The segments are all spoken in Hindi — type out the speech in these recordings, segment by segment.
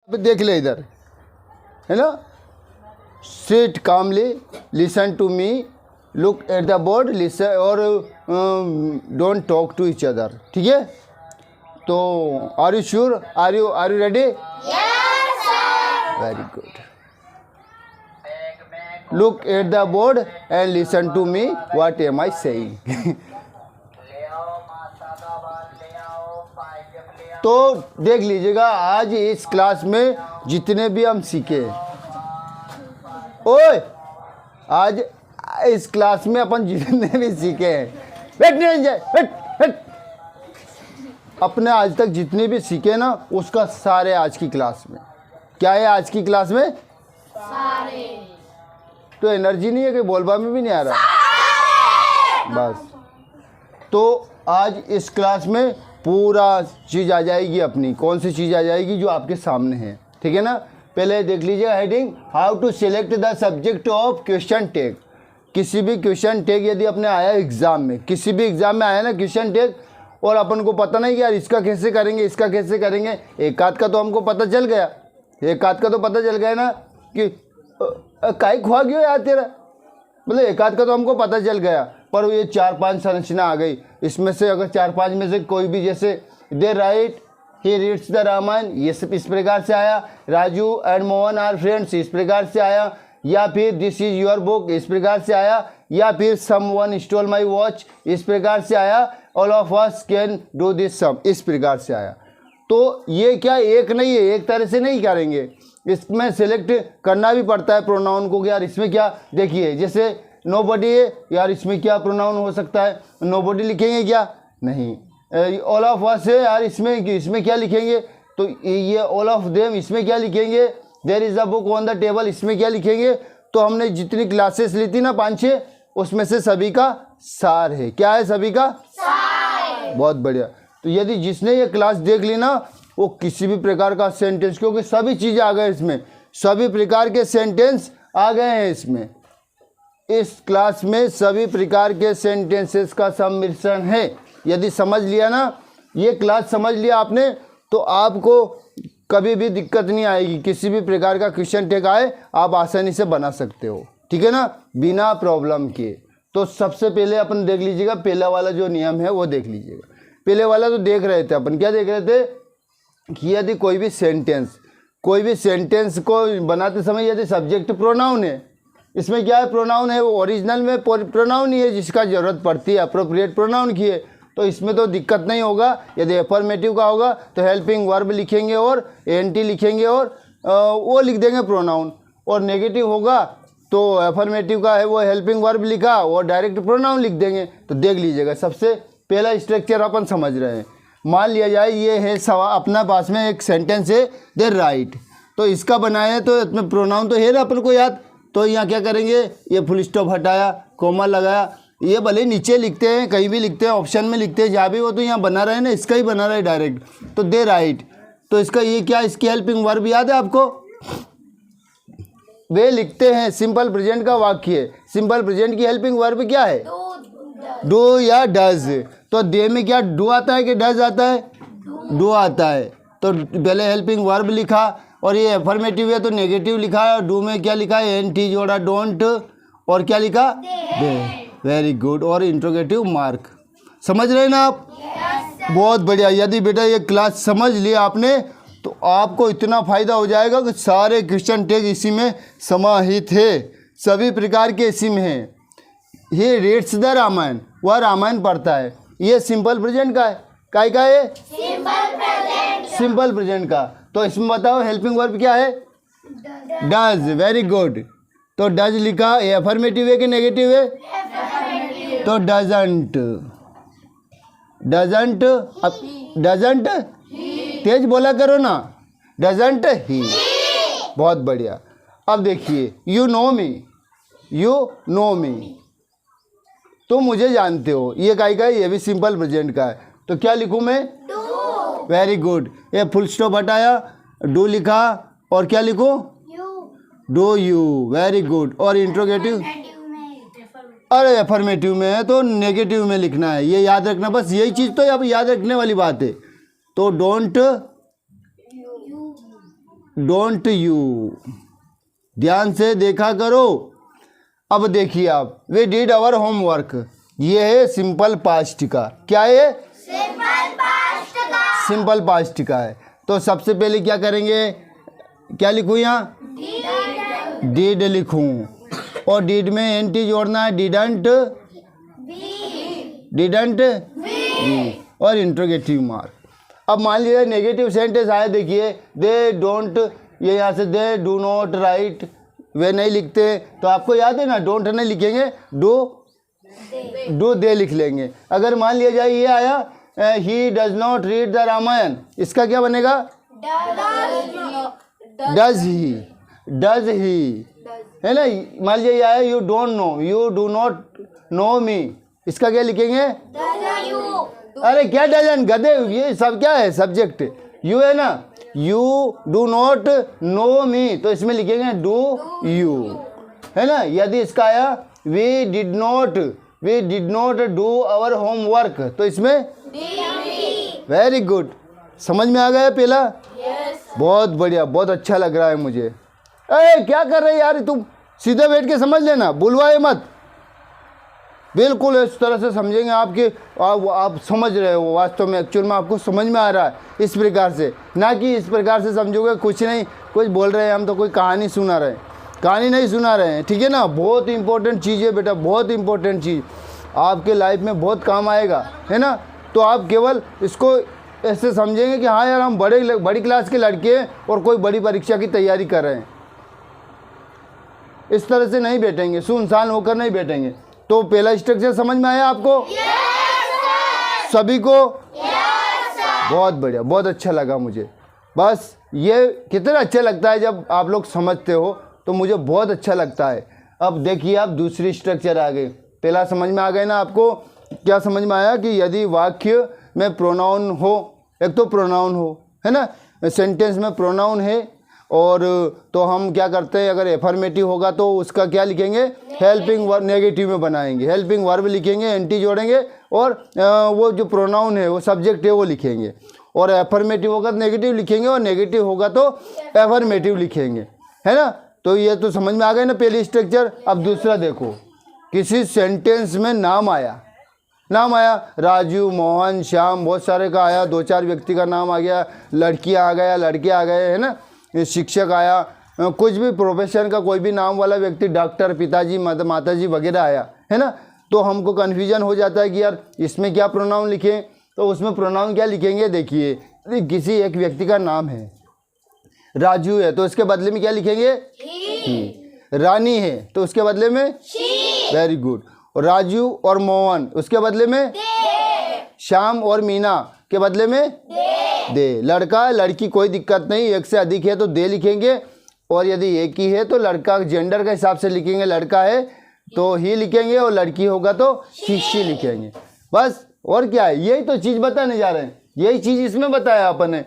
देख ले इधर, है ना। Sit calmly, listen to me, look at the board, listen और don't talk to each other, ठीक है। तो are you sure, are you ready? Yes sir. Very good. Look at the board and listen to me, what am I saying. तो देख लीजिएगा आज इस क्लास में जितने भी हम सीखे, ओए आज इस क्लास में अपन जितने भी सीखे हैं, बैठ नहीं जाए, बैठ। अपने आज तक जितने भी सीखे ना उसका सारे आज की क्लास में क्या है, आज की क्लास में सारे। तो एनर्जी नहीं है कि बोलबा में भी नहीं आ रहा बस। तो आज इस क्लास में पूरा चीज़ आ जाएगी अपनी, कौन सी चीज़ आ जाएगी जो आपके सामने है, ठीक है ना। पहले देख लीजिए heading, how to select the subject of question tag. किसी भी क्वेश्चन टैग यदि अपने आया एग्जाम में, किसी भी एग्जाम में आया ना क्वेश्चन टैग, और अपन को पता नहीं कि यार इसका कैसे करेंगे, इसका कैसे करेंगे, एक आध का तो हमको पता चल गया, एक आध का तो पता चल गया ना कि काई खुआ गयो यार तेरा, मतलब एक आध का तो हमको पता चल गया। पर ये 4-5 संरचना आ गई, इसमें से अगर 4-5 में से कोई भी, जैसे they write he reads the Ramayan, ये सब इस प्रकार से आया, Raju and Mohan are friends इस प्रकार से आया, या फिर दिस इज योर बुक इस प्रकार से आया, या फिर someone stole my watch इस प्रकार से आया, all of us can do this sum इस प्रकार से आया। तो ये क्या एक नहीं है, एक तरह से नहीं करेंगे, इसमें सेलेक्ट करना भी पड़ता है प्रोनाउन को कि यार इसमें क्या, देखिए जैसे नोबडी है, यार इसमें क्या प्रोनाउन हो सकता है, नोबडी लिखेंगे क्या, नहीं। ऑल ऑफ अस है, यार इसमें क्या लिखेंगे, तो ये ऑल ऑफ देम इसमें क्या लिखेंगे, there is a book on the table इसमें क्या लिखेंगे। तो हमने जितनी क्लासेस ली थी ना 5-6, उसमें से सभी का सार है, क्या है, सभी का सार। बहुत बढ़िया। तो यदि जिसने ये क्लास देख ली ना, वो किसी भी प्रकार का सेंटेंस, क्योंकि सभी चीज़ें आ गए इसमें, सभी प्रकार के सेंटेंस आ गए हैं इसमें, इस क्लास में सभी प्रकार के सेंटेंसेस का सम्मिश्रण है। यदि समझ लिया ना, ये क्लास समझ लिया आपने, तो आपको कभी भी दिक्कत नहीं आएगी, किसी भी प्रकार का क्वेश्चन टैग आए आप आसानी से बना सकते हो, ठीक है ना, बिना प्रॉब्लम के। तो सबसे पहले अपन देख लीजिएगा, पहला वाला जो नियम है वो देख लीजिएगा। पहले वाला तो देख रहे थे अपन, क्या देख रहे थे कि यदि कोई भी सेंटेंस को बनाते समय यदि सब्जेक्ट प्रोनाउन है, इसमें क्या है, प्रोनाउन है, वो ओरिजिनल में प्रोनाउन ही है जिसका ज़रूरत पड़ती है, अप्रोप्रिएट प्रोनाउन की है, तो इसमें तो दिक्कत नहीं होगा। यदि अफर्मेटिव का होगा तो हेल्पिंग वर्ब लिखेंगे और एनटी लिखेंगे और वो लिख देंगे प्रोनाउन, और नेगेटिव होगा तो अफर्मेटिव का है वो हेल्पिंग वर्ब लिखा और डायरेक्ट प्रोनाउन लिख देंगे। तो देख लीजिएगा, सबसे पहला स्ट्रक्चर अपन समझ रहे हैं। मान लिया जाए ये है अपना पास में एक सेंटेंस है, दे राइट, तो इसका बनाया है, तो इसमें प्रोनाउन तो है ना अपन को याद, तो यहाँ क्या करेंगे, ये फुल स्टॉप हटाया, कोमा लगाया, ये भले नीचे लिखते हैं, कहीं भी लिखते हैं, ऑप्शन में लिखते हैं, जहाँ भी वो तो यहाँ बना रहे हैं ना, इसका ही बना रहा है डायरेक्ट, तो दे राइट, तो इसका ये क्या, इसकी हेल्पिंग वर्ब याद है आपको, वे लिखते हैं, सिंपल प्रेजेंट का वाक्य है, सिंपल प्रेजेंट की हेल्पिंग वर्ब क्या है, डू या डज। तो दे में क्या डू आता है कि डज आता है, डू आता है, तो पहले हेल्पिंग वर्ब लिखा, और ये अफर्मेटिव है तो नेगेटिव लिखा है, और डू में क्या लिखा है, एन टी जोड़ा डोंट, और क्या लिखा, दे। वेरी गुड, और इंट्रोगेटिव मार्क। समझ रहे हैं ना आप? बहुत बढ़िया। यदि बेटा ये क्लास समझ लिया आपने तो आपको इतना फ़ायदा हो जाएगा कि सारे क्वेश्चन टैग इसी में समाहित है, सभी प्रकार के इसी में है। ये रीड्स द रामायण, वह रामायण पढ़ता है, ये सिंपल प्रेजेंट का है, काय का है, सिंपल प्रेजेंट का। तो इसमें बताओ हेल्पिंग वर्ब क्या है, डज। वेरी गुड, तो डज लिखा, ये अफर्मेटिव है कि नेगेटिव है, तो डजंट, डजंट तेज बोला करो ना, डजंट ही। बहुत बढ़िया। अब देखिए, यू नो मी, तुम मुझे जानते हो, ये काय का है, ये भी सिंपल प्रेजेंट का है, तो क्या लिखूं मैं, वेरी गुड, ये फुल स्टॉप हटाया, डू लिखा, और क्या लिखूं, डू यू। वेरी गुड, और इंट्रोगेटिव, अरे अफर्मेटिव में है तो नेगेटिव में लिखना है, ये याद रखना, बस यही चीज़ तो अब याद रखने वाली बात है। तो डोंट डोंट यू। ध्यान से देखा करो। अब देखिए आप, वी डिड आवर होमवर्क, ये है सिंपल पास्ट का। क्या है? सिंपल पास्ट का है। तो सबसे पहले क्या करेंगे, क्या लिखूँ यहाँ? डिड लिखूँ, और डिड में एन टी जोड़ना है, डिडंट बी, और इंट्रोगेटिव मार्क। अब मान लीजिए नेगेटिव सेंटेंस आया, देखिए दे डोंट, ये यहाँ से दे डू नॉट राइट, वे नहीं लिखते, तो आपको याद है ना, डोंट नहीं लिखेंगे, डू दे लिख लेंगे। अगर मान लिया जाए ये आया he does not read the Ramayana, इसका क्या बनेगा? डज ही, है ना। मान लीजिए ये आया you don't know, you do not know me, इसका क्या लिखेंगे? अरे क्या डजन, गधे, ये सब क्या है? सब्जेक्ट यू है ना। यू डू नॉट नो मी, तो इसमें लिखेंगे डू यू, है ना। यदि इसका आया we did not do our homework, तो इसमें वेरी गुड। समझ में आ गया पहला? बहुत बढ़िया, बहुत अच्छा लग रहा है मुझे। अरे क्या कर रहे यार तुम, सीधे बैठ के समझ लेना, बुलवाए मत। बिल्कुल इस तरह से समझेंगे आपके, आप समझ रहे हो वास्तव में, एक्चुअल में आपको समझ में आ रहा है इस प्रकार से, ना कि इस प्रकार से समझोगे कुछ नहीं, कुछ बोल रहे हैं हम तो कोई कहानी सुना रहे हैं, कहानी नहीं सुना रहे हैं, ठीक है ना। बहुत इंपॉर्टेंट चीज़ है बेटा, बहुत इंपॉर्टेंट चीज़, आपके लाइफ में बहुत काम आएगा, है ना। तो आप केवल इसको ऐसे समझेंगे कि हाँ यार हम बड़ी क्लास के लड़के हैं और कोई बड़ी परीक्षा की तैयारी कर रहे हैं, इस तरह से नहीं बैठेंगे, सुनसान होकर नहीं बैठेंगे। तो पहला स्ट्रक्चर समझ में आया आपको? सभी को? बहुत बढ़िया, बहुत अच्छा लगा मुझे। बस ये कितना अच्छा लगता है जब आप लोग समझते हो, तो मुझे बहुत अच्छा लगता है। अब देखिए आप दूसरी स्ट्रक्चर आ गई। पहला समझ में आ गए ना आपको? क्या समझ में आया कि यदि वाक्य में प्रोनाउन हो, एक तो प्रोनाउन हो, है ना, सेंटेंस में प्रोनाउन है, और तो हम क्या करते हैं, अगर एफर्मेटिव होगा तो उसका क्या लिखेंगे? हेल्पिंग वर्ब, नेगेटिव में बनाएंगे, हेल्पिंग वर्ब लिखेंगे, एंटी जोड़ेंगे, और वो जो प्रोनाउन है वो सब्जेक्ट है वो लिखेंगे। और एफर्मेटिव होगा तो नेगेटिव लिखेंगे, और नेगेटिव होगा तो एफर्मेटिव लिखेंगे, है ना। तो ये तो समझ में आ गए ना पहली स्ट्रक्चर। अब दूसरा देखो, किसी सेंटेंस में नाम आया, राजू, मोहन, श्याम, बहुत सारे का आया, 2-4 व्यक्ति का नाम आ गया, लड़कियां आ गया, लड़के आ गए, है ना, शिक्षक आया, कुछ भी प्रोफेशन का कोई भी नाम वाला व्यक्ति, डॉक्टर, पिताजी, माताजी वगैरह आया, है ना। तो हमको कन्फ्यूजन हो जाता है कि यार इसमें क्या प्रोनाउन लिखें, तो उसमें प्रोनाउन क्या लिखेंगे? देखिए किसी एक व्यक्ति का नाम है, राजू है, तो इसके बदले में क्या लिखेंगे? ही। रानी है तो उसके बदले में शी। Very good. राजू और मोहन, उसके बदले में दे। श्याम और मीना के बदले में दे। लड़का लड़की कोई दिक्कत नहीं, एक से अधिक है तो दे लिखेंगे, और यदि एक ही है तो लड़का जेंडर के हिसाब से लिखेंगे, लड़का है तो ही लिखेंगे, और लड़की होगा तो शी लिखेंगे। बस, और क्या है, यही तो चीज़ बताने जा रहे हैं, यही चीज़ इसमें बताया अपन ने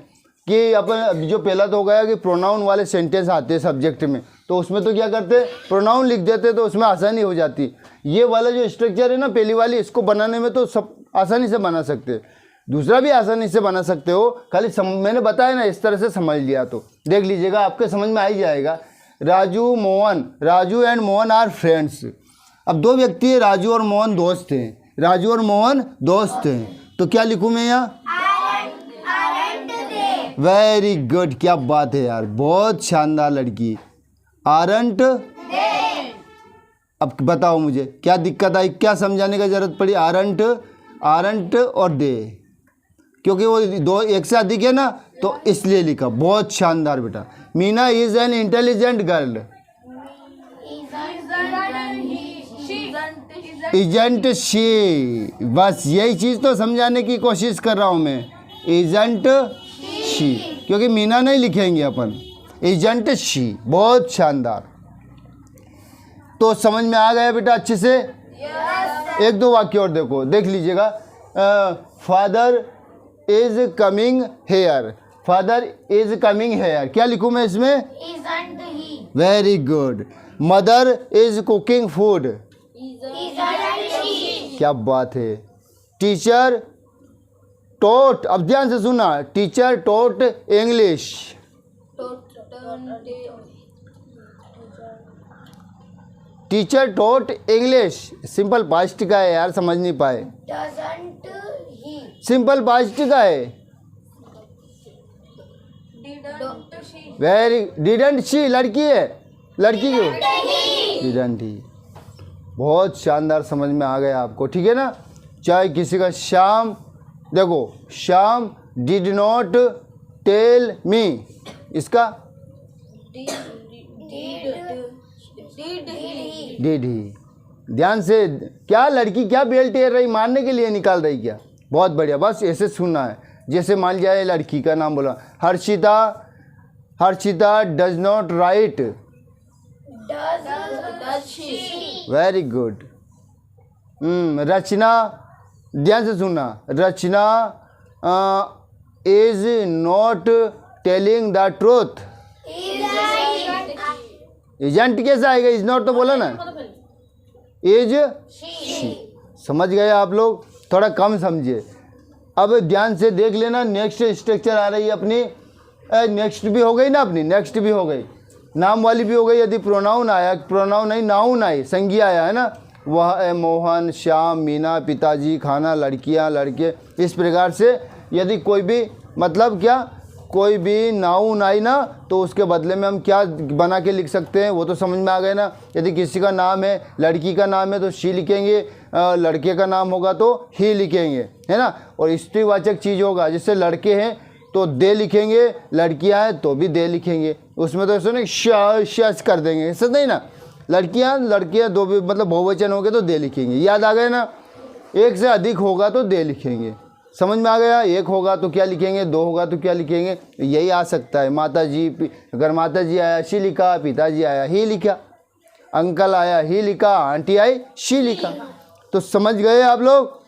कि अपन जो पहला तो हो गया कि प्रोनाउन वाले सेंटेंस आते हैं सब्जेक्ट में, तो उसमें तो क्या करते हैं, प्रोनाउन लिख देते, तो उसमें आसानी हो जाती। ये वाला जो स्ट्रक्चर है ना पहली वाली, इसको बनाने में तो सब आसानी से बना सकते, दूसरा भी आसानी से बना सकते हो, खाली मैंने बताया ना, इस तरह से समझ लिया तो देख लीजिएगा, आपके समझ में आ ही जाएगा। Raju and Mohan are friends. अब दो व्यक्ति है, राजू और मोहन दोस्त हैं, तो क्या लिखूँ मैं यहाँ? वेरी गुड, क्या बात है यार, बहुत शानदार लड़की। आरंट। अब बताओ मुझे क्या दिक्कत आई, क्या समझाने का जरूरत पड़ी? आरंट और दे, क्योंकि वो दो एक से अधिक है ना, तो इसलिए लिखा। बहुत शानदार बेटा। Meena is an intelligent girl. Isn't she. बस यही चीज़ तो समझाने की कोशिश कर रहा हूँ मैं, इजेंट शी, क्योंकि मीना नहीं लिखेंगे अपन, एजेंट शी। बहुत शानदार, तो समझ में आ गया बेटा अच्छे से? एक दो वाक्य और देखो, देख लीजिएगा। फादर इज कमिंग हेयर, क्या लिखूँ मैं इसमें? Very good. Mother is cooking food, क्या बात है। टीचर टोट, अब ध्यान से सुना, teacher taught English, teacher taught English, simple past का है यार, समझ नहीं पाए। doesn't he सिंपल पास्ट का है। वेरी डिडंट शी, लड़की है, लड़की क्यों? Didn't he. बहुत शानदार, समझ में आ गया आपको, ठीक है ना। चाहे किसी का श्याम, देखो Shyam did not tell me, इसका डिड ही। ध्यान से, क्या लड़की क्या बेल्ट टेर रही, मारने के लिए निकाल रही क्या? बहुत बढ़िया, बस ऐसे सुनना है। जैसे मान जाए लड़की का नाम बोला, Harshita, Harshita does not write. does she very good. Rachna, ध्यान से सुनना, Rachna is not telling the truth. Agent कैसा आएगा? इज नॉट तो बोला ना, इज शी। समझ गए आप लोग? थोड़ा कम समझिए। अब ध्यान से देख लेना, नेक्स्ट स्ट्रक्चर आ रही है अपनी। नेक्स्ट भी हो गई ना अपनी, नेक्स्ट भी हो गई, नाम वाली भी हो गई। यदि प्रोनाउन आया, प्रोनाउन नहीं नाउन आई, संज्ञा आया है ना, वह मोहन, श्याम, मीना, पिताजी, खाना, लड़कियां, लड़के, इस प्रकार से यदि कोई भी मतलब क्या, कोई भी नाउन आई ना, तो उसके बदले में हम क्या बना के लिख सकते हैं, वो तो समझ में आ गए ना। यदि किसी का नाम है, लड़की का नाम है तो शी लिखेंगे, लड़के का नाम होगा तो ही लिखेंगे, है ना। और स्त्रीवाचक चीज़ होगा, जैसे लड़के हैं तो दे लिखेंगे, लड़कियां हैं तो भी दे लिखेंगे। उसमें तो ऐसा नहीं शस कर देंगे, ऐसा नहीं ना। लड़कियां दो भी मतलब बहुवचन हो गए तो दे लिखेंगे, याद आ गए ना। एक से अधिक होगा तो दे लिखेंगे, समझ में आ गया। एक होगा तो क्या लिखेंगे, दो होगा तो क्या लिखेंगे, यही आ सकता है। माता जी, अगर माता जी आया शी लिखा, पिताजी आया ही लिखा, अंकल आया ही लिखा, आंटी आई शी लिखा। तो समझ गए आप लोग?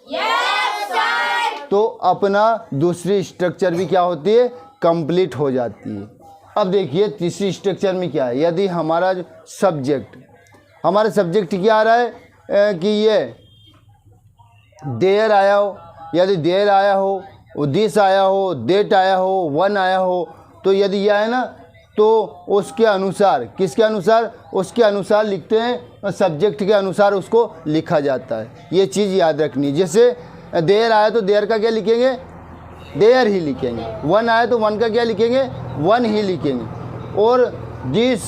तो अपना दूसरी स्ट्रक्चर भी क्या होती है, कंप्लीट हो जाती है। अब देखिए तीसरी स्ट्रक्चर में क्या है। यदि हमारा जो सब्जेक्ट, हमारा सब्जेक्ट क्या आ रहा है कि ये देयर आया हो, यदि देयर आया हो, दिस आया हो, डेट आया हो, वन आया हो, तो यदि यह है ना, तो उसके अनुसार, किसके अनुसार? उसके अनुसार लिखते हैं, सब्जेक्ट के अनुसार उसको लिखा जाता है। ये चीज़ याद रखनी। जैसे देयर आया तो देयर का क्या लिखेंगे, देयर ही लिखेंगे। वन आया तो वन का क्या लिखेंगे, वन ही लिखेंगे। और दिस,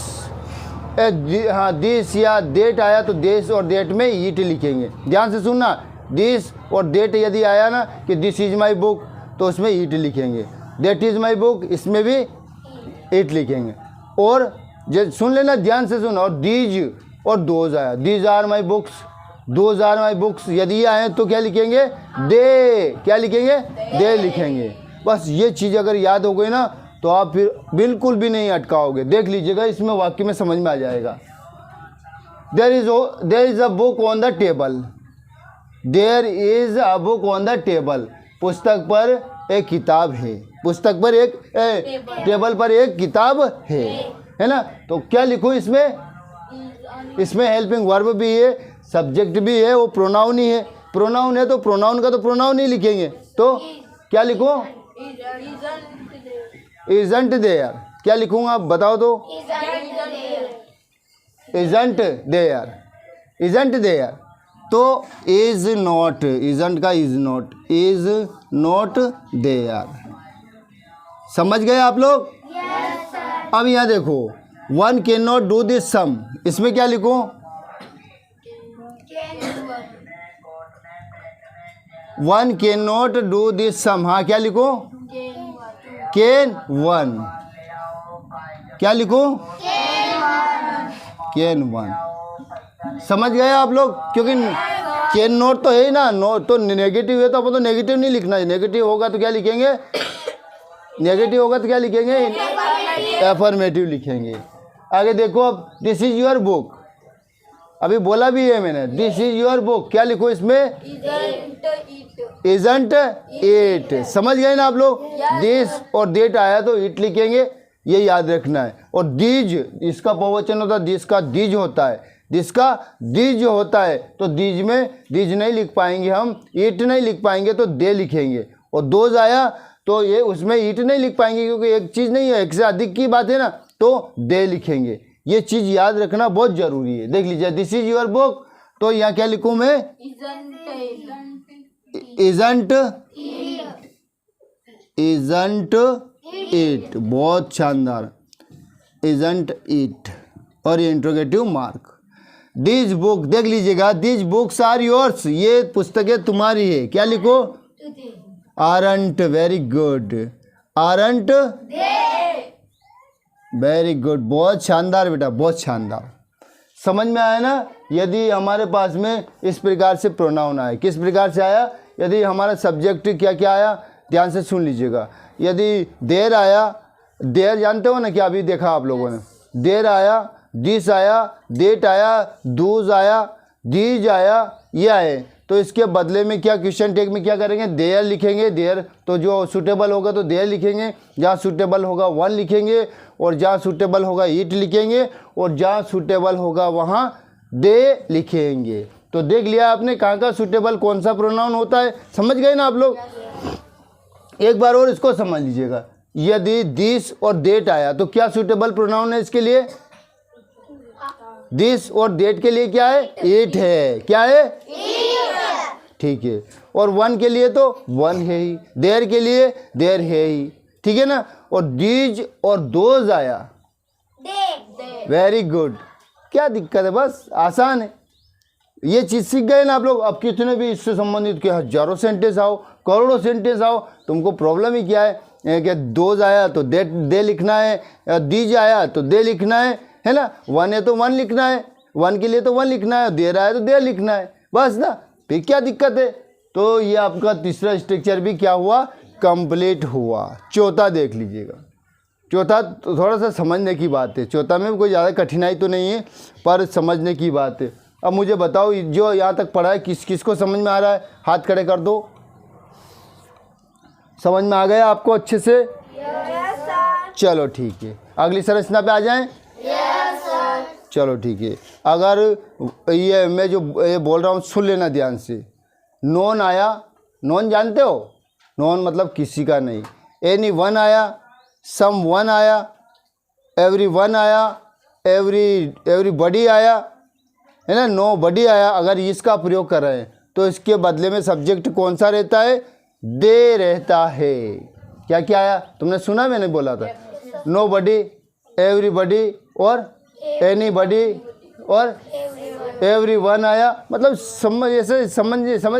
हाँ दिस या डेट आया तो दिस और डेट में ईट लिखेंगे। ध्यान से सुनना, दिस और डेट यदि आया ना कि दिस इज़ माई बुक, तो उसमें ईट लिखेंगे। डेट इज़ माई बुक, इसमें भी ईट लिखेंगे। और जो सुन लेना, ध्यान से सुन। और दीज और दोज आया, these are my books, those are my books, यदि आए तो क्या लिखेंगे, दे, क्या लिखेंगे, दे लिखेंगे। बस ये चीज़ अगर याद हो गई ना, तो आप फिर बिल्कुल भी नहीं अटकाओगे। देख लीजिएगा, इसमें वाक्य में समझ में आ जाएगा। There is a book on the table, there is a book on the table, पुस्तक पर एक किताब है, पुस्तक पर एक टेबल पर एक किताब है ना। तो क्या लिखूँ इसमें? इसमें हेल्पिंग वर्ब भी है, सब्जेक्ट भी है, वो प्रोनाउन ही है। प्रोनाउन है तो प्रोनाउन का तो प्रोनाउन ही लिखेंगे। तो क्या लिखूँ? इजंट देयर, क्या लिखूँगा आप बताओ तो? Isn't there, isn't there. तो इज नॉट, इजंट का इज नॉट देयर। समझ गए आप लोग? अब यहाँ देखो, one can not do this sum, इसमें क्या लिखूं? One can not do this sum, हाँ क्या लिखूं? कैन वन, क्या लिखूं? Can one. समझ गए आप लोग? क्योंकि कैन नॉट तो है ही ना, नॉट तो नेगेटिव है, तो अपन तो नेगेटिव नहीं लिखना है। नेगेटिव होगा तो क्या लिखेंगे, नेगेटिव होगा तो क्या लिखेंगे, एफर्मेटिव लिखेंगे। आगे देखो, अब दिस इज योर बुक, अभी बोला भी है मैंने, दिस इज योर बुक, क्या लिखो इसमें? Isn't it. समझ गए ना आप लोग? दिस और डेट आया तो इट लिखेंगे, ये याद रखना है। और दीज, इसका बहुवचन होता है, दिस का दीज होता है, जिसका दीज होता है, तो दीज में दीज नहीं लिख पाएंगे हम, ईट नहीं लिख पाएंगे तो दे लिखेंगे। और दोज आया तो ये उसमें ईट नहीं लिख पाएंगे, क्योंकि एक चीज़ नहीं है, एक से अधिक की बात है ना। तो दे लिखेंगे। ये चीज़ याद रखना बहुत ज़रूरी है। देख लीजिए, दिस इज योर बुक, तो यहाँ क्या लिखूँ मैं? Isn't it. बहुत शानदार, इजंट इट। और ये इंट्रोगेटिव मार्क। दिस बुक, देख लीजिएगा, दिस बुक्स आर योर्स, ये पुस्तकें तुम्हारी है। क्या लिखो? Aren't. Very good, aren't very good, बहुत शानदार बेटा, बहुत शानदार। समझ में आया ना? यदि हमारे पास में इस प्रकार से प्रोनाउन आए, किस प्रकार से आया? यदि हमारा सब्जेक्ट क्या क्या आया, ध्यान से सुन लीजिएगा। यदि देर आया, देर जानते हो ना, क्या अभी देखा आप लोगों ने? देर आया, दिस आया, डेट आया, दूज आया, दीज आया, ये आए, तो इसके बदले में क्या क्वेश्चन टेक में क्या करेंगे? देयर लिखेंगे। देयर तो जो सूटेबल होगा तो देयर लिखेंगे, जहाँ सूटेबल होगा वन लिखेंगे, और जहाँ सूटेबल होगा इट लिखेंगे, और जहाँ सूटेबल होगा वहाँ दे लिखेंगे। तो देख लिया आपने कहाँ का सूटेबल कौन सा प्रोनाउन होता है। समझ गए ना आप लोग? एक बार और इसको समझ लीजिएगा। यदि दिस और डेट आया तो क्या सूटेबल प्रोनाउन है इसके लिए? दिस और डेट के लिए क्या है? इट है। क्या है? ठीक है। और वन के लिए तो वन है ही, देयर के लिए देयर है ही, ठीक है ना? और दीज और दोज आया, वेरी गुड। क्या दिक्कत है? बस आसान है। ये चीज़ सीख गए ना आप लोग? अब कितने भी इससे संबंधित के हजारों सेंटेंस आओ, करोड़ों सेंटेंस आओ, तुमको प्रॉब्लम ही क्या है कि दोज आया तो दे लिखना है, दीज आया तो दे लिखना है ना? वन है तो वन लिखना है, वन के लिए तो वन लिखना है, देर आया तो देर लिखना है, बस ना। फिर क्या दिक्कत है? तो ये आपका तीसरा स्ट्रक्चर भी क्या हुआ? कंप्लीट हुआ। चौथा देख लीजिएगा। चौथा तो थोड़ा सा समझने की बात है। चौथा में कोई ज़्यादा कठिनाई तो नहीं है, पर समझने की बात है। अब मुझे बताओ, जो यहाँ तक पढ़ा है किस किस को समझ में आ रहा है? हाथ खड़े कर दो। समझ में आ गया आपको अच्छे से? चलो ठीक है, अगली संरचना पे आ जाएं। चलो ठीक है। अगर ये मैं जो ये बोल रहा हूँ सुन लेना ध्यान से। नॉन आया, नॉन जानते हो? नॉन मतलब किसी का नहीं। एनी वन आया, सम वन आया, एवरी वन आया, एवरीबॉडी आया, है ना? नो बडी आया। अगर इसका प्रयोग कर रहे हैं तो इसके बदले में सब्जेक्ट कौन सा रहता है? दे रहता है। क्या क्या आया? तुमने सुना? मैंने बोला था नो बडी, एवरीबॉडी और एनीबॉडी और एवरीवन आया। मतलब समझ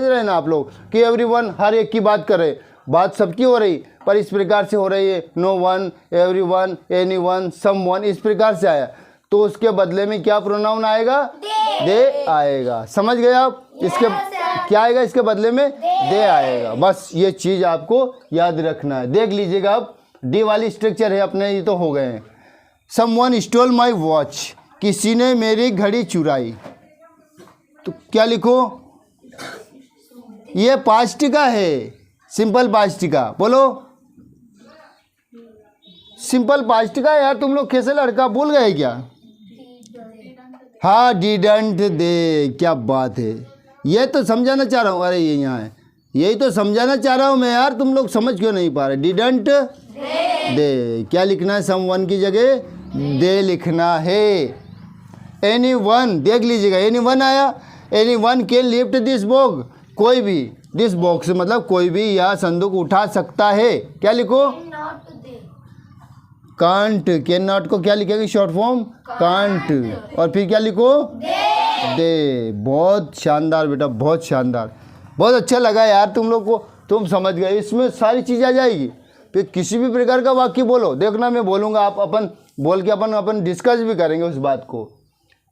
रहे हैं ना आप लोग कि एवरीवन हर एक की बात कर रहे हैं, बात सबकी हो रही, पर इस प्रकार से हो रही है। No one, everyone, anyone, someone, इस प्रकार से आया, तो उसके बदले में क्या प्रोनाउन आएगा? दे आएगा। समझ गए आप? इसके क्या आएगा? इसके बदले में दे आएगा। बस ये चीज़ आपको याद रखना है। देख लीजिएगा, अब डी वाली स्ट्रक्चर है अपने, ये तो हो गए हैं। समवन स्टोल माई वॉच, किसी ने मेरी घड़ी चुराई, तो क्या लिखो? ये पास्ट का है, सिंपल पास्ट का। बोलो, सिंपल पास्ट का है यार। तुम लोग कैसे लड़का भूल गए क्या? हाँ, डिडंट दे। क्या बात है, ये तो समझाना चाह रहा हूँ। अरे ये यहाँ है, यही तो समझाना चाह रहा हूँ मैं यार। तुम लोग समझ क्यों नहीं पा रहे? डिडंट दे, क्या लिखना है? समवन की जगह दे लिखना है। एनी वन, देख लीजिएगा, एनी वन आया। Any one can lift this box, कोई भी, दिस बॉक्स मतलब कोई भी यह संदूक उठा सकता है। क्या लिखो? कांट। कैन नॉट को क्या लिखेंगे? Short form can't. और फिर क्या लिखो? दे। बहुत शानदार बेटा, बहुत शानदार, बहुत अच्छा लगा यार तुम लोग को। तुम समझ गए, इसमें सारी चीज़ आ जाएगी। फिर किसी भी प्रकार का वाक्य बोलो, देखना मैं बोलूँगा, आप अपन बोल के अपन डिस्कस भी करेंगे उस बात को।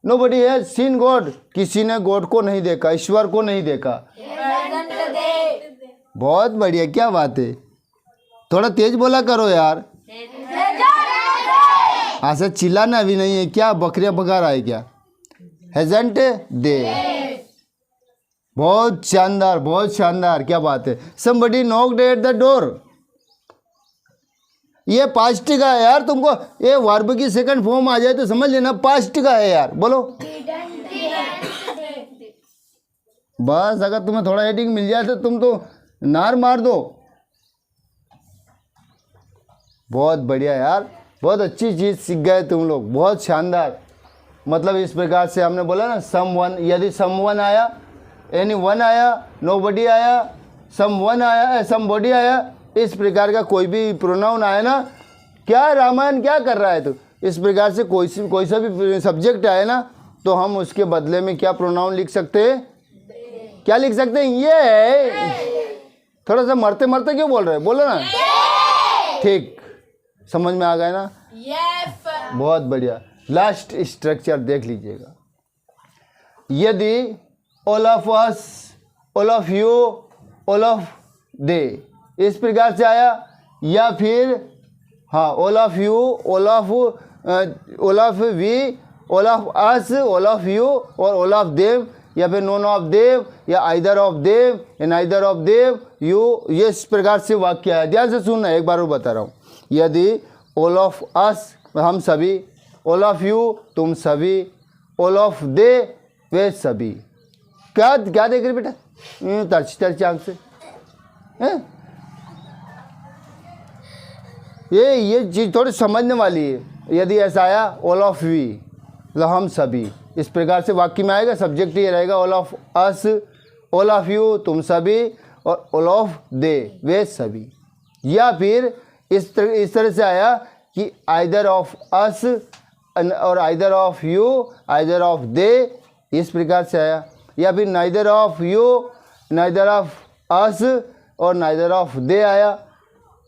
नोबडी हैज सीन गॉड, किसी ने गॉड को नहीं देखा, ईश्वर को नहीं देखा। बहुत बढ़िया, क्या बात है। थोड़ा तेज बोला करो यार, ऐसा चिल्लाना भी नहीं है। क्या बकरियां पका रहा है क्या? हैजंट दे। बहुत शानदार, बहुत शानदार, क्या बात है। Somebody knocked at the door, ये पास्ट का है यार। तुमको ये वर्ब की सेकंड फॉर्म आ जाए तो समझ लेना पास्ट का है यार। बोलो बस, अगर तुम्हें थोड़ा हेडिंग मिल जाए तो तुम तो नार मार दो। बहुत बढ़िया यार, बहुत अच्छी चीज़ सीख गए तुम लोग, बहुत शानदार। मतलब इस प्रकार से हमने बोला ना समवन, यदि समवन आया, एनी वन आया, नोबडी आया, समवन आया, समबॉडी आया, इस प्रकार का कोई भी प्रोनाउन आया ना, क्या रामायण क्या कर रहा है तो इस प्रकार से कोई सा भी सब्जेक्ट आए ना, तो हम उसके बदले में क्या प्रोनाउन लिख सकते हैं, क्या लिख सकते हैं, ये। थोड़ा सा मरते मरते क्यों बोल रहे हैं, बोलो ना, ठीक, समझ में आ गया ना, बहुत बढ़िया। लास्ट स्ट्रक्चर देख लीजिएगा, यदि all of us, all of you, all of they, इस प्रकार से आया, या फिर हाँ all of you, all of we, all of us, all of you और ऑल ऑफ देव, या फिर नोन ऑफ देव, या आइदर ऑफ देव, या नाइदर ऑफ देव, यू, ये इस प्रकार से वाक्य है। ध्यान से सुनना, एक बार वो बता रहा हूँ। यदि ऑल ऑफ अस, हम सभी, ऑल ऑफ यू, तुम सभी, ऑल ऑफ दे, वे सभी। क्या क्या देख रहे बेटा, तरची आंख से हैं? ये चीज़ थोड़ी समझने वाली है। यदि ऐसा आया ऑल ऑफ वी, मतलब हम सभी, इस प्रकार से वाक्य में आएगा, सब्जेक्ट ये रहेगा all of us, all of you, तुम सभी, और ऑल ऑफ दे, वे सभी। या फिर इस तरह से आया कि आइदर ऑफ अस और either of you, either of they, इस प्रकार से आया। या फिर neither of you, neither of us और नाइदर ऑफ दे आया,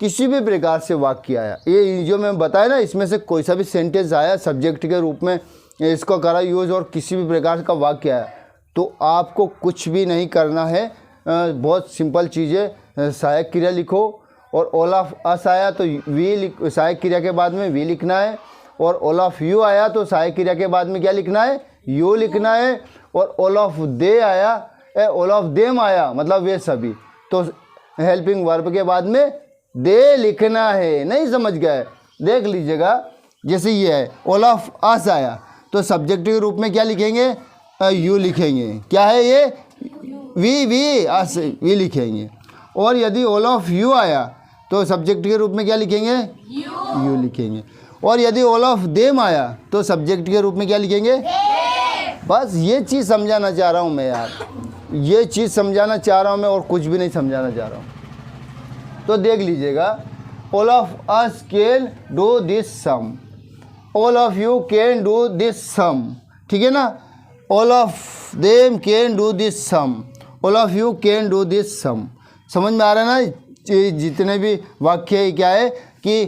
किसी भी प्रकार से वाक्य आया। ये जो मैं बताया ना, इसमें से कोई सा भी सेंटेंस आया सब्जेक्ट के रूप में, इसको करा यूज और किसी भी प्रकार का वाक्य आया, तो आपको कुछ भी नहीं करना है, बहुत सिंपल चीज़ें। सहायक क्रिया लिखो, और ऑल ऑफ अस आया तो वी, सहायक क्रिया के बाद में वी लिखना है, और ऑल ऑफ यू आया तो सहायक क्रिया के बाद में क्या लिखना है, यू लिखना है, और ऑल ऑफ दे आया, ऑल ऑफ देम आया, मतलब वे सभी, तो हेल्पिंग वर्ब के बाद में दे लिखना है। नहीं समझ गए, देख लीजिएगा। जैसे ये है ऑल ऑफ अस आया तो सब्जेक्ट के रूप में क्या लिखेंगे, यू लिखेंगे। क्या है ये, वी अस, वी लिखेंगे। और यदि ऑल ऑफ यू आया तो सब्जेक्ट के रूप में क्या लिखेंगे, यू लिखेंगे। और यदि ऑल ऑफ देम आया तो सब्जेक्ट के रूप में क्या लिखेंगे, बस ये चीज़ समझाना चाह रहा हूँ मैं यार, ये चीज़ समझाना चाह रहा हूँ मैं, और कुछ भी नहीं समझाना चाह रहा हूँ। तो देख लीजिएगा, all of us can do this sum, all of you can do this sum, ठीक है ना, all of them can do this sum, all of you can do this sum. समझ में आ रहा है ना, जितने भी वाक्य क्या है कि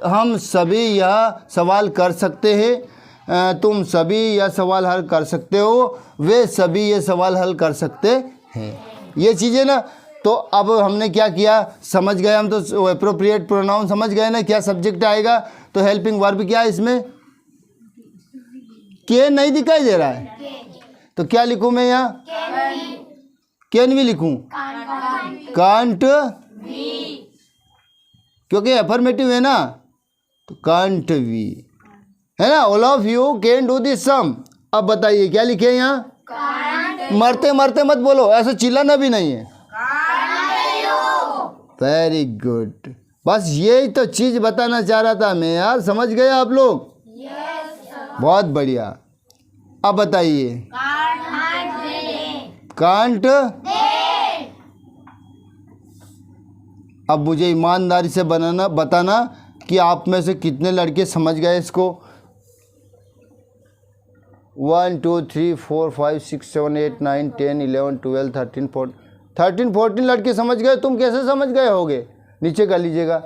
हम सभी यह सवाल कर सकते हैं, तुम सभी यह सवाल हल कर सकते हो, वे सभी ये सवाल हल कर सकते हैं, ये चीज़ें ना। तो अब हमने क्या किया, समझ गए हम, तो एप्रोप्रिएट प्रोनाउन समझ गए ना, क्या सब्जेक्ट आएगा, तो हेल्पिंग वर्ब क्या है इसमें, कैन नहीं दिखाई दे रहा है, तो क्या लिखूं मैं यहाँ, कैन भी लिखूं, कांट, क्योंकि अफर्मेटिव है ना, तो कांट वी है ना। All of you can do this sum. अब बताइए क्या लिखे यहाँ, मरते मरते मत बोलो, ऐसा चिल्लाना भी नहीं है। वेरी गुड, बस यही तो चीज़ बताना चाह रहा था मैं यार, समझ गए आप लोग, बहुत बढ़िया। अब बताइए, कांट, अब मुझे ईमानदारी से बताना कि आप में से कितने लड़के समझ गए इसको। 1 2 3 4 5 6 7 8 9 10 11 12 13 14 लड़के समझ गए। तुम कैसे समझ गए होगे, नीचे कर लीजिएगा।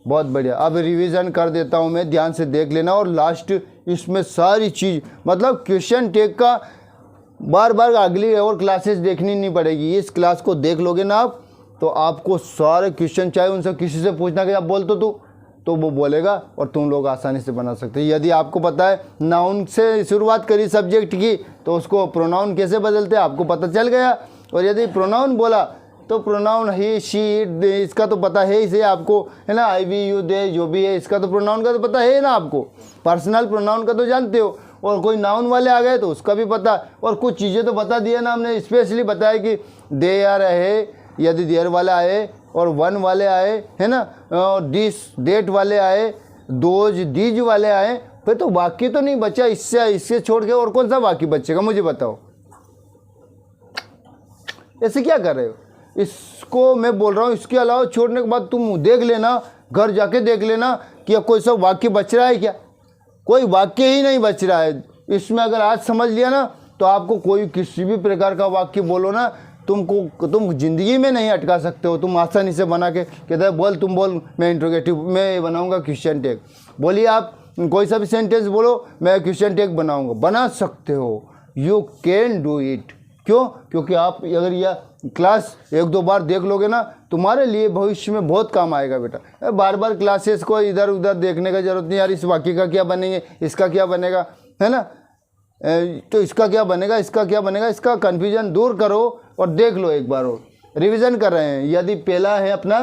बहुत बढ़िया। अब रिवीजन कर देता हूँ मैं, ध्यान से देख लेना। और लास्ट इसमें सारी चीज़, मतलब क्वेश्चन टेक का बार बार अगली और क्लासेस देखनी नहीं पड़ेगी। इस क्लास को देख लोगे ना आप, तो आपको सारे क्वेश्चन, चाहे उनसे किसी से पूछना कि आप बोल तो वो बोलेगा और तुम लोग आसानी से बना सकते हैं। यदि आपको पता है नाउन से शुरुआत करी सब्जेक्ट की, तो उसको प्रोनाउन कैसे बदलते हैं आपको पता चल गया। और यदि प्रोनाउन बोला तो प्रोनाउन ही, शी, इट, इसका तो पता है ही आपको, है ना। आई, वी, यू, दे जो भी है, इसका तो प्रोनाउन का तो पता है ना आपको। पर्सनल प्रोनाउन का तो जानते हो। और कोई नाउन वाले आ गए तो उसका भी पता। और कुछ चीज़ें तो बता दिए ना हमने, स्पेशली बताया कि दे आ रहे, यदि देयर वाले आए और वन वाले आए, है ना, और दिस, डेट वाले आए, दोज दीज वाले आए, फिर तो वाक्य तो नहीं बचा। इससे छोड़ के और कौन सा वाक्य बचेगा मुझे बताओ। ऐसे क्या कर रहे हो? इसको मैं बोल रहा हूँ, इसके अलावा छोड़ने के बाद तुम देख लेना, घर जाके देख लेना कि कोई सा वाक्य बच रहा है क्या। कोई वाक्य ही नहीं बच रहा है इसमें। अगर आज समझ लिया ना तो आपको कोई किसी भी प्रकार का वाक्य बोलो ना, तुम जिंदगी में नहीं अटका सकते हो। तुम आसानी से बना के कहते हैं बोल, तुम बोल, मैं इंट्रोगेटिव में बनाऊंगा क्वेश्चन टैग। बोलिए आप कोई सा भी सेंटेंस बोलो, मैं क्वेश्चन टैग बनाऊंगा। बना सकते हो, यू कैन डू इट। क्यों? क्योंकि आप अगर यह क्लास 1-2 बार देख लोगे ना, तुम्हारे लिए भविष्य में बहुत काम आएगा बेटा। बार बार क्लासेस को इधर उधर देखने का जरूरत नहीं। यार इस वाक्य का क्या बनेंगे, इसका क्या बनेगा, है ना, तो इसका क्या बनेगा, इसका क्या बनेगा, इसका कन्फ्यूजन दूर करो और देख लो एक बार। और रिवीजन कर रहे हैं। यदि पहला है अपना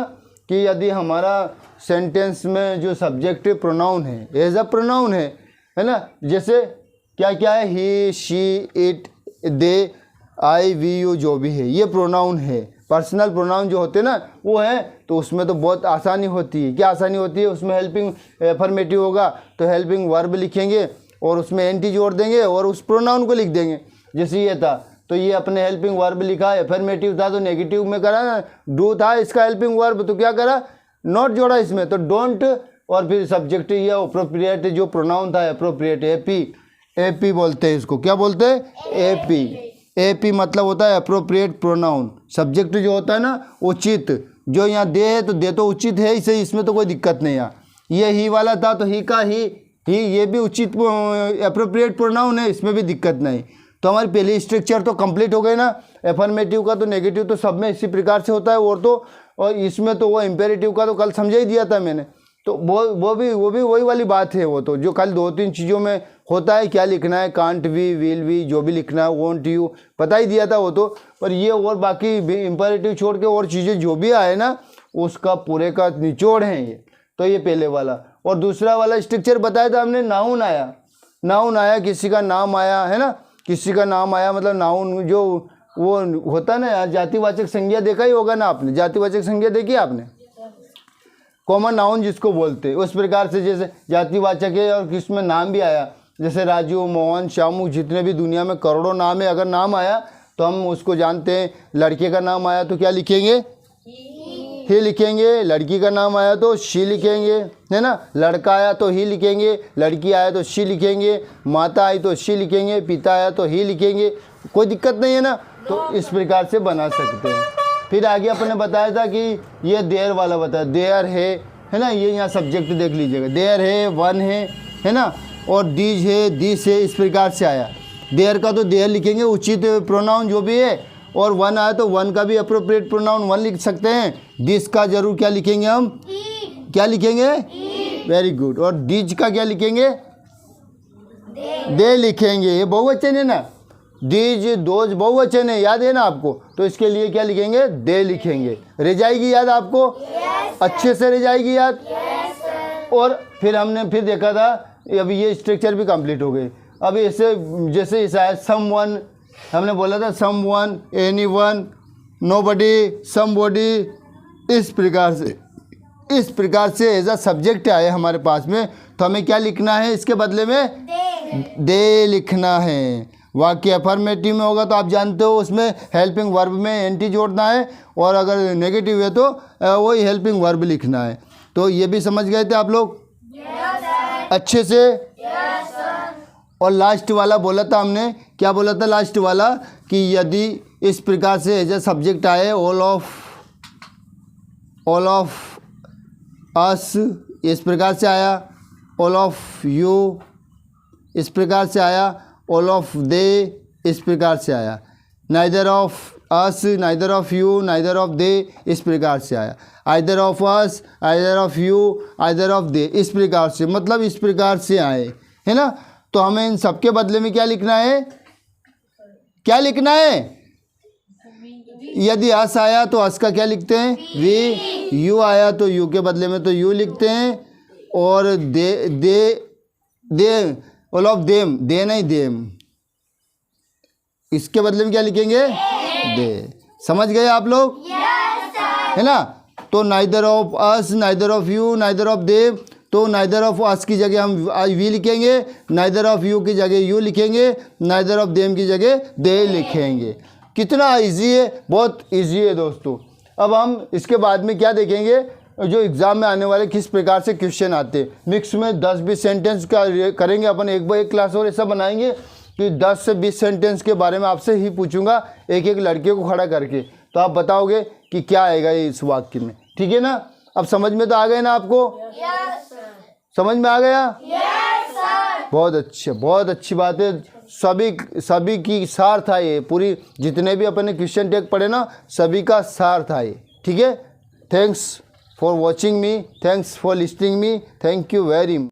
कि यदि हमारा सेंटेंस में जो सब्जेक्टिव प्रोनाउन है एज अ प्रोनाउन है ना, जैसे क्या क्या है, he, she, it, they, I, we, you, जो भी है, ये प्रोनाउन है। पर्सनल प्रोनाउन जो होते हैं ना वो है, तो उसमें तो बहुत आसानी होती है। क्या आसानी होती है? उसमें हेल्पिंग अफर्मेटिव होगा तो हेल्पिंग वर्ब लिखेंगे और उसमें एंटी जोड़ देंगे और उस प्रोनाउन को लिख देंगे। जैसे ये था तो ये अपने हेल्पिंग वर्ब लिखा, अफर्मेटिव था तो नेगेटिव में करा ना, डू था इसका हेल्पिंग वर्ब तो क्या करा, नॉट जोड़ा इसमें, तो डोंट, और फिर सब्जेक्ट ये अप्रोप्रिएट जो प्रोनाउन था अप्रोप्रिएट, एपी बोलते हैं इसको। क्या बोलते हैं? एपी मतलब होता है अप्रोप्रिएट प्रोनाउन। सब्जेक्ट जो होता है ना उचित, जो यहाँ दे है तो दे तो उचित है इसे, इसमें तो कोई दिक्कत नहीं है। ये ही वाला था तो ही का ही ये भी उचित अप्रोप्रिएट प्रोनाउन है, इसमें भी दिक्कत नहीं। तो हमारी पहली स्ट्रक्चर तो कंप्लीट हो गई ना। अफर्मेटिव का तो नेगेटिव तो सब में इसी प्रकार से होता है, और इसमें तो वो इम्पेरेटिव का तो कल समझा ही दिया था मैंने। तो वो भी वही वाली बात है। वो तो जो खाली 2-3 चीज़ों में होता है, क्या लिखना है, कांट वी, विल वी, जो भी लिखना है, वोंट यू, पता ही दिया था वो तो। पर ये और बाकी इम्पेरेटिव छोड़ के और चीज़ें जो भी आए ना उसका पूरे का निचोड़ है ये। तो ये पहले वाला। और दूसरा वाला स्ट्रक्चर बताया था हमने, नाउन आया। नाउन आया, किसी का नाम आया, है ना, किसी का नाम आया मतलब नाउन जो वो होता है ना यार, जातिवाचक संज्ञा देखा ही होगा ना आपने, जातिवाचक संज्ञा देखी आपने, कॉमन नाउन जिसको बोलते हैं। उस प्रकार से जैसे जातिवाचक है और किसमें नाम भी आया, जैसे राजू, मोहन, श्यामू, जितने भी दुनिया में करोड़ों नाम है, अगर नाम आया तो हम उसको जानते हैं। लड़के का नाम आया तो क्या लिखेंगे? ही लिखेंगे। लड़की का नाम आया तो शी लिखेंगे, है ना। लड़का आया तो ही लिखेंगे, लड़की आया तो शी लिखेंगे, माता आई तो शी लिखेंगे, पिता आया तो ही लिखेंगे। कोई दिक्कत नहीं है ना। तो इस प्रकार से बना सकते हैं। फिर आगे अपन ने बताया था कि ये देयर वाला बताया, देयर है ना, ये यहाँ सब्जेक्ट देख लीजिएगा, देयर है, वन है ना, और दीज है, दिस है, इस प्रकार से आया। देयर का तो देयर लिखेंगे, उचित प्रोनाउन जो भी है, और वन आया तो वन का भी अप्रोप्रिएट प्रोनाउन वन लिख सकते हैं। दिस का जरूर क्या लिखेंगे हम? क्या लिखेंगे? Very good. और दीज का क्या लिखेंगे? दे लिखेंगे। ये बहुवचन है ना, दीज दोज बहुवचन है, याद है ना आपको। तो इसके लिए क्या लिखेंगे? दे लिखेंगे। रह जाएगी याद आपको? अच्छे से रह जाएगी याद। और फिर हमने फिर देखा था, अभी ये स्ट्रक्चर भी कंप्लीट हो गई। अब ऐसे जैसे इस आया समवन, हमने बोला था समवन, एनीवन, नोबडी, समबॉडी, इस प्रकार से एज अ सब्जेक्ट आए हमारे पास में, तो हमें क्या लिखना है इसके बदले में? दे लिखना है। वाक्य अफर्मेटिव में होगा तो आप जानते हो उसमें हेल्पिंग वर्ब में एंटी जोड़ना है, और अगर नेगेटिव है तो वही हेल्पिंग वर्ब लिखना है। तो ये भी समझ गए थे आप लोग अच्छे से? और लास्ट वाला बोला था हमने, क्या बोला था लास्ट वाला? कि यदि इस प्रकार से एज ए सब्जेक्ट आए, ऑल ऑफ अस इस प्रकार से आया, ऑल ऑफ यू इस प्रकार से आया, ऑल ऑफ दे इस प्रकार से आया, neither of us, neither of you, neither of they इस प्रकार से आया, either of us, either of you, either of they, इस प्रकार से, मतलब इस प्रकार से आए, है ना। तो हमें इन सबके बदले में क्या लिखना है? क्या लिखना है? यदि अस आया तो अस का क्या लिखते हैं? वी। यू आया तो यू के बदले में तो यू लिखते हैं। और दे ऑल ऑफ देम, दे नहीं देम, इसके बदले में क्या लिखेंगे? दे। समझ गए आप लोग? है ना। तो neither of us, neither of you, neither of them, तो तो नाइदर ऑफ अस की जगह हम वी लिखेंगे, नाइदर ऑफ यू की जगह यू लिखेंगे, नाइदर ऑफ देम की जगह दे लिखेंगे। कितना इजी है, बहुत इजी है दोस्तों। अब हम इसके बाद में क्या देखेंगे, जो एग्ज़ाम में आने वाले किस प्रकार से क्वेश्चन आते हैं। मिक्स में 10-20 सेंटेंस का करेंगे अपन, एक क्लास और ऐसा बनाएंगे कि 10 से 20 सेंटेंस के बारे में आपसे ही पूछूंगा, एक एक लड़के को खड़ा करके, तो आप बताओगे कि क्या आएगा ये इस वाक्य में। ठीक है ना, अब समझ में तो आ गए ना आपको? Yes sir. समझ में आ गया? Yes sir. बहुत अच्छे, बहुत अच्छी बात है। सभी की सार था ये, पूरी जितने भी अपने क्वेश्चन टेक पढ़े ना, सभी का सार था ये। ठीक है, thanks for watching me, thanks for listening me, thank you very much.